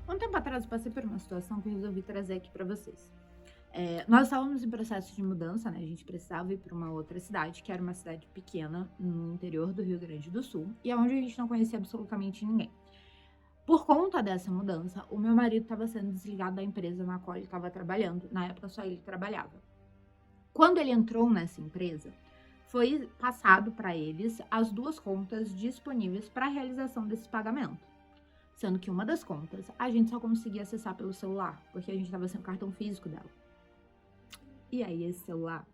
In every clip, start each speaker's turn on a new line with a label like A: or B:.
A: Um tempo atrás eu passei por uma situação que eu resolvi trazer aqui pra vocês. Nós estávamos em processo de mudança, né? A gente precisava ir para uma outra cidade, que era uma cidade pequena no interior do Rio Grande do Sul, e é onde a gente não conhecia absolutamente ninguém. Por conta dessa mudança, o meu marido estava sendo desligado da empresa na qual ele estava trabalhando. Na época, só ele trabalhava. Quando ele entrou nessa empresa, foi passado para eles as duas contas disponíveis para a realização desse pagamento. Sendo que uma das contas a gente só conseguia acessar pelo celular, porque a gente estava sem o cartão físico dela. E aí esse celular,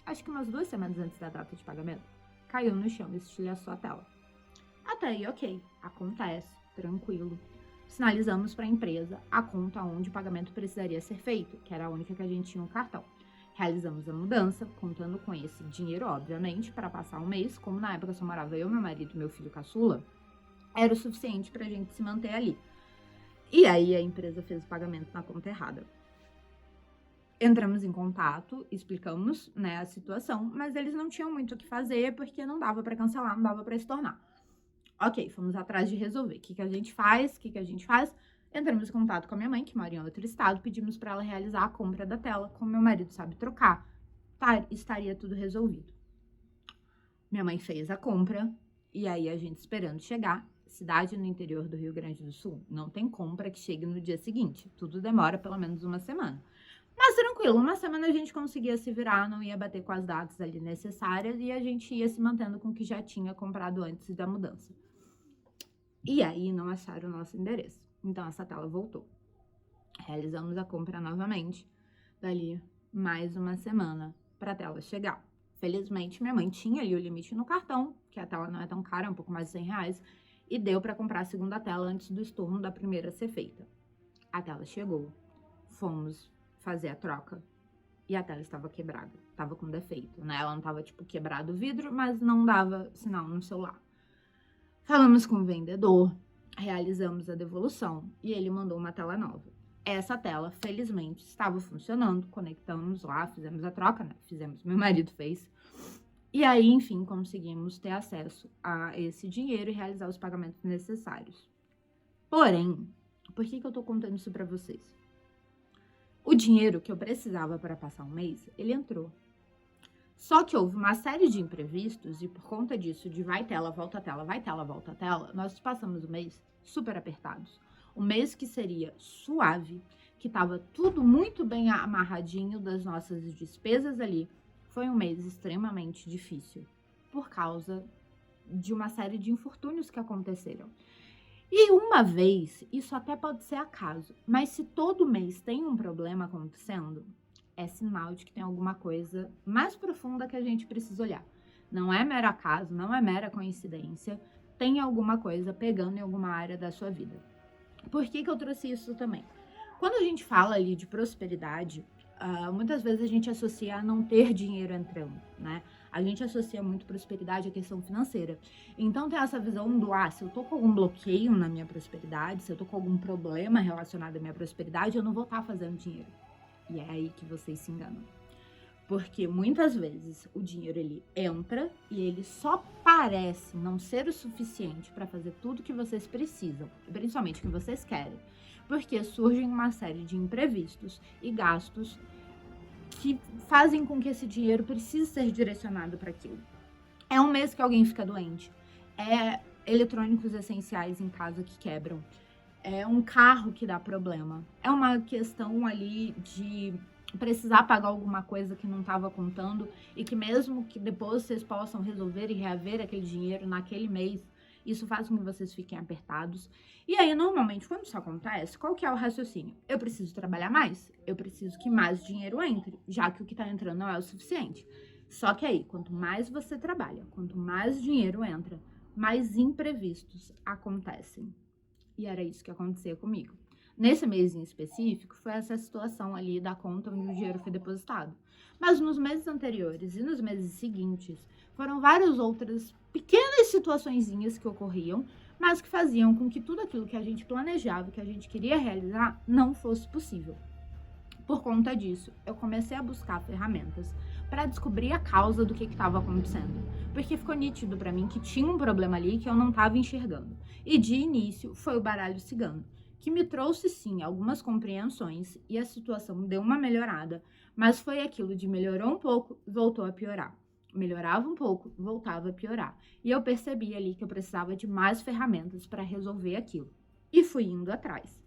A: acho que umas 2 semanas antes da data de pagamento, caiu no chão e estilhaçou a tela. Até aí, ok, acontece, tranquilo. Sinalizamos para a empresa a conta onde o pagamento precisaria ser feito, que era a única que a gente tinha um cartão. Realizamos a mudança, contando com esse dinheiro, obviamente, para passar um mês. Como na época só morava eu, meu marido e meu filho caçula, era o suficiente para a gente se manter ali. E aí a empresa fez o pagamento na conta errada. Entramos em contato, explicamos, né, a situação, mas eles não tinham muito o que fazer porque não dava para cancelar, não dava para estornar. Ok, fomos atrás de resolver. O que a gente faz? Entramos em contato com a minha mãe, que mora em outro estado, pedimos para ela realizar a compra da tela. Como meu marido sabe trocar, estaria tudo resolvido. Minha mãe fez a compra e aí a gente esperando chegar. Cidade no interior do Rio Grande do Sul, não tem compra que chegue no dia seguinte. Tudo demora pelo menos uma semana. Mas tranquilo, uma semana a gente conseguia se virar, não ia bater com as datas ali necessárias e a gente ia se mantendo com o que já tinha comprado antes da mudança. E aí não acharam o nosso endereço. Então essa tela voltou. Realizamos a compra novamente. Dali mais uma semana para a tela chegar. Felizmente minha mãe tinha ali o limite no cartão, que a tela não é tão cara, é um pouco mais de R$100, e deu para comprar a segunda tela antes do estorno da primeira ser feita. A tela chegou. Fomos fazer a troca e a tela estava quebrada, estava com defeito, né? Ela não estava tipo quebrado o vidro, mas não dava sinal no celular. Falamos com o vendedor, realizamos a devolução e ele mandou uma tela nova. Essa tela, felizmente, estava funcionando, conectamos lá, fizemos a troca, né? Meu marido fez. E aí, enfim, conseguimos ter acesso a esse dinheiro e realizar os pagamentos necessários. Porém, por que eu tô contando isso pra vocês? O dinheiro que eu precisava para passar um mês, ele entrou. Só que houve uma série de imprevistos e por conta disso, de vai tela, volta tela, vai tela, volta tela, nós passamos o mês super apertados. Um mês que seria suave, que estava tudo muito bem amarradinho das nossas despesas ali, foi um mês extremamente difícil por causa de uma série de infortúnios que aconteceram. E uma vez, isso até pode ser acaso, mas se todo mês tem um problema acontecendo, é sinal de que tem alguma coisa mais profunda que a gente precisa olhar. Não é mero acaso, não é mera coincidência, tem alguma coisa pegando em alguma área da sua vida. Por que eu trouxe isso também? Quando a gente fala ali de prosperidade, muitas vezes a gente associa a não ter dinheiro entrando, né? A gente associa muito prosperidade à questão financeira. Então tem essa visão do, se eu tô com algum bloqueio na minha prosperidade, se eu tô com algum problema relacionado à minha prosperidade, eu não vou estar fazendo dinheiro. E é aí que vocês se enganam. Porque muitas vezes o dinheiro ele entra e ele só parece não ser o suficiente para fazer tudo que vocês precisam, principalmente o que vocês querem. Porque surgem uma série de imprevistos e gastos que fazem com que esse dinheiro precise ser direcionado para aquilo. É um mês que alguém fica doente, é eletrônicos essenciais em casa que quebram, é um carro que dá problema, é uma questão ali de precisar pagar alguma coisa que não estava contando e que mesmo que depois vocês possam resolver e reaver aquele dinheiro naquele mês, isso faz com que vocês fiquem apertados. E aí, normalmente, quando isso acontece, qual que é o raciocínio? Eu preciso trabalhar mais, eu preciso que mais dinheiro entre, já que o que tá entrando não é o suficiente. Só que aí, quanto mais você trabalha, quanto mais dinheiro entra, mais imprevistos acontecem. E era isso que acontecia comigo. Nesse mês em específico, foi essa situação ali da conta onde o dinheiro foi depositado. Mas nos meses anteriores e nos meses seguintes, foram várias outras pequenas situaçõezinhas que ocorriam, mas que faziam com que tudo aquilo que a gente planejava, que a gente queria realizar, não fosse possível. Por conta disso, eu comecei a buscar ferramentas para descobrir a causa do que estava acontecendo, porque ficou nítido para mim que tinha um problema ali que eu não estava enxergando. E de início foi o baralho cigano, que me trouxe sim algumas compreensões e a situação deu uma melhorada, mas foi aquilo de melhorou um pouco, voltou a piorar. Melhorava um pouco, voltava a piorar. E eu percebi ali que eu precisava de mais ferramentas para resolver aquilo. E fui indo atrás.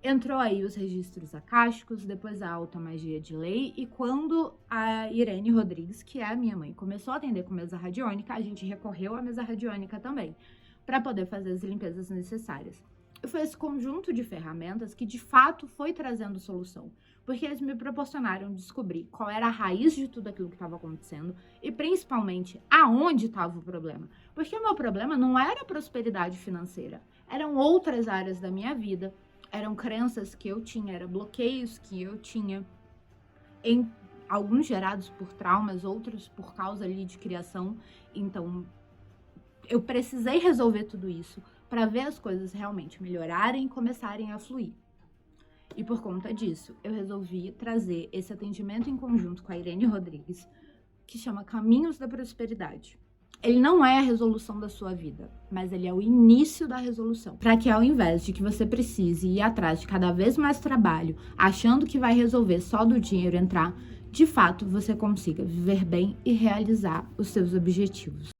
A: Entrou aí os registros akáshicos, depois a alta magia de lei, e quando a Irene Rodrigues, que é a minha mãe, começou a atender com mesa radiônica, a gente recorreu à mesa radiônica também, para poder fazer as limpezas necessárias. E foi esse conjunto de ferramentas que de fato foi trazendo solução, porque eles me proporcionaram descobrir qual era a raiz de tudo aquilo que estava acontecendo e principalmente aonde estava o problema. Porque o meu problema não era a prosperidade financeira, eram outras áreas da minha vida. Eram crenças que eu tinha, eram bloqueios que eu tinha, em alguns gerados por traumas, outros por causa ali de criação. Então, eu precisei resolver tudo isso para ver as coisas realmente melhorarem e começarem a fluir. E por conta disso, eu resolvi trazer esse atendimento em conjunto com a Irene Rodrigues, que chama Caminhos da Prosperidade. Ele não é a resolução da sua vida, mas ele é o início da resolução. Para que ao invés de que você precise ir atrás de cada vez mais trabalho, achando que vai resolver só do dinheiro entrar, de fato você consiga viver bem e realizar os seus objetivos.